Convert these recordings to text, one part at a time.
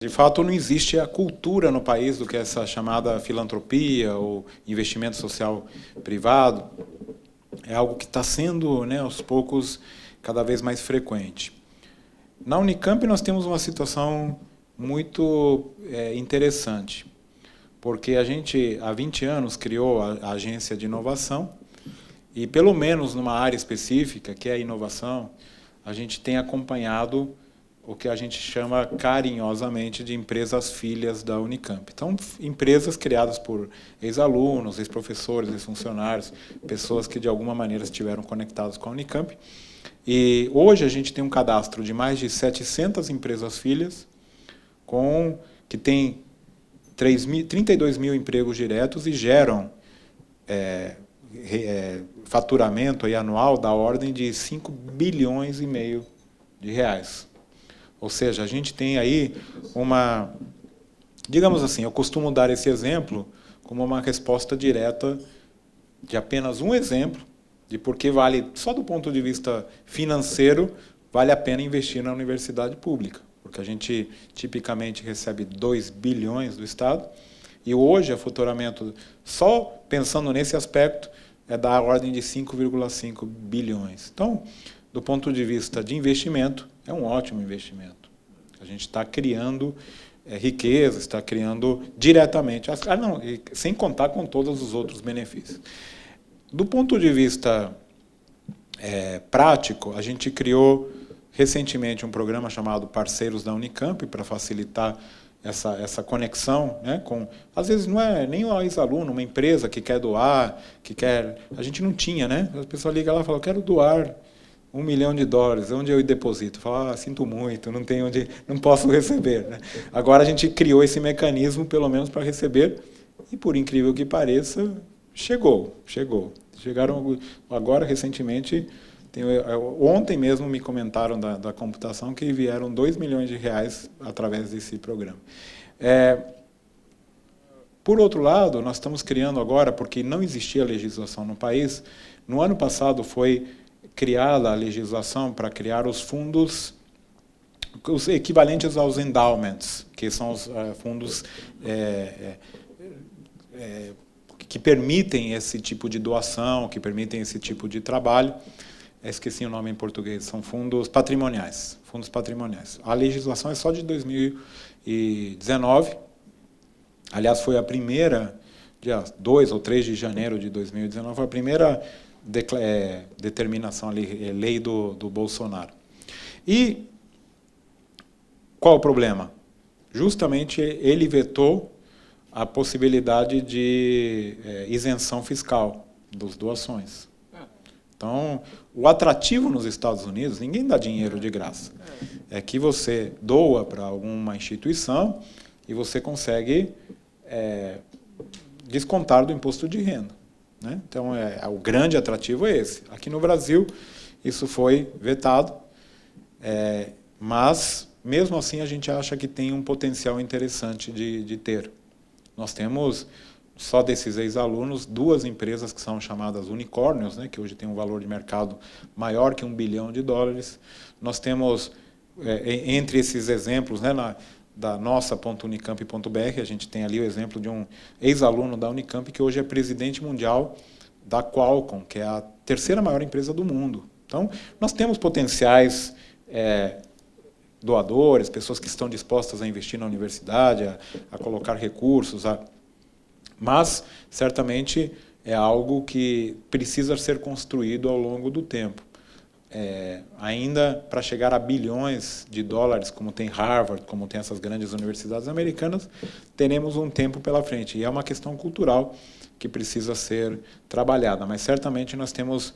De fato, não existe a cultura no país do que é essa chamada filantropia ou investimento social privado. É algo que está sendo, né, aos poucos, cada vez mais frequente. Na Unicamp nós temos uma situação muito interessante, porque a gente, há 20 anos, criou a agência de inovação e, pelo menos numa área específica, que é a inovação, a gente tem acompanhado o que a gente chama carinhosamente de empresas filhas da Unicamp. Então, empresas criadas por ex-alunos, ex-professores, ex-funcionários, pessoas que de alguma maneira estiveram conectadas com a Unicamp. E hoje a gente tem um cadastro de mais de 700 empresas filhas, que tem 32 mil empregos diretos e geram faturamento aí anual da ordem de 5 bilhões e meio de reais. Ou seja, a gente tem aí uma... Digamos assim, eu costumo dar esse exemplo como uma resposta direta de apenas um exemplo de por que vale, só do ponto de vista financeiro, vale a pena investir na universidade pública. Porque a gente tipicamente recebe 2 bilhões do Estado e hoje o faturamento, só pensando nesse aspecto, é da ordem de 5,5 bilhões. Então, do ponto de vista de investimento, é um ótimo investimento. A gente está criando riqueza, está criando diretamente, sem contar com todos os outros benefícios. Do ponto de vista prático, a gente criou recentemente um programa chamado Parceiros da Unicamp, para facilitar essa conexão, né, com, às vezes não é nem o ex-aluno, uma empresa que quer doar, a gente não tinha, né? A pessoa liga lá e fala, eu quero doar $1 milhão, onde eu deposito? Fala, sinto muito, não tenho onde, não posso receber, né? Agora a gente criou esse mecanismo, pelo menos para receber, e por incrível que pareça, chegou. Chegaram agora, recentemente, ontem mesmo me comentaram da computação que vieram 2 milhões de reais através desse programa. Por outro lado, nós estamos criando agora, porque não existia legislação no país, no ano passado foi criada a legislação para criar os fundos, os equivalentes aos endowments, que são os fundos que permitem esse tipo de doação, que permitem esse tipo de trabalho. Esqueci o nome em português, são fundos patrimoniais. A legislação é só de 2019. Aliás, foi a primeira, dia 2 ou 3 de janeiro de 2019, foi a primeira determinação ali, lei do Bolsonaro. E qual o problema? Justamente ele vetou a possibilidade de isenção fiscal das doações. Então, o atrativo nos Estados Unidos, ninguém dá dinheiro de graça. É que você doa para alguma instituição e você consegue descontar do imposto de renda, né? Então, o grande atrativo é esse. Aqui no Brasil, isso foi vetado, mas, mesmo assim, a gente acha que tem um potencial interessante de ter. Nós temos, só desses ex-alunos, 2 empresas que são chamadas unicórnios, né, que hoje tem um valor de mercado maior que $1 bilhão. Nós temos, entre esses exemplos, né, da nossa.unicamp.br, a gente tem ali o exemplo de um ex-aluno da Unicamp que hoje é presidente mundial da Qualcomm, que é a 3ª maior empresa do mundo. Então, nós temos potenciais doadores, pessoas que estão dispostas a investir na universidade, a colocar recursos, mas, certamente, é algo que precisa ser construído ao longo do tempo. Ainda para chegar a bilhões de dólares, como tem Harvard, como tem essas grandes universidades americanas, teremos um tempo pela frente. E é uma questão cultural que precisa ser trabalhada. Mas, certamente, nós temos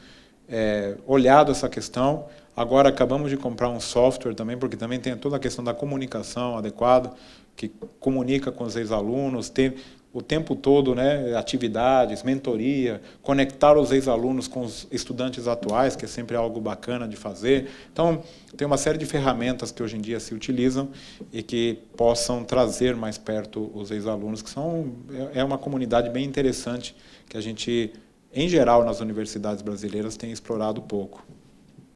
olhado essa questão. Agora, acabamos de comprar um software também, porque também tem toda a questão da comunicação adequada, que comunica com os ex-alunos, tem o tempo todo, né, atividades, mentoria, conectar os ex-alunos com os estudantes atuais, que é sempre algo bacana de fazer. Então, tem uma série de ferramentas que hoje em dia se utilizam e que possam trazer mais perto os ex-alunos, que é uma comunidade bem interessante que a gente, em geral, nas universidades brasileiras, tem explorado pouco.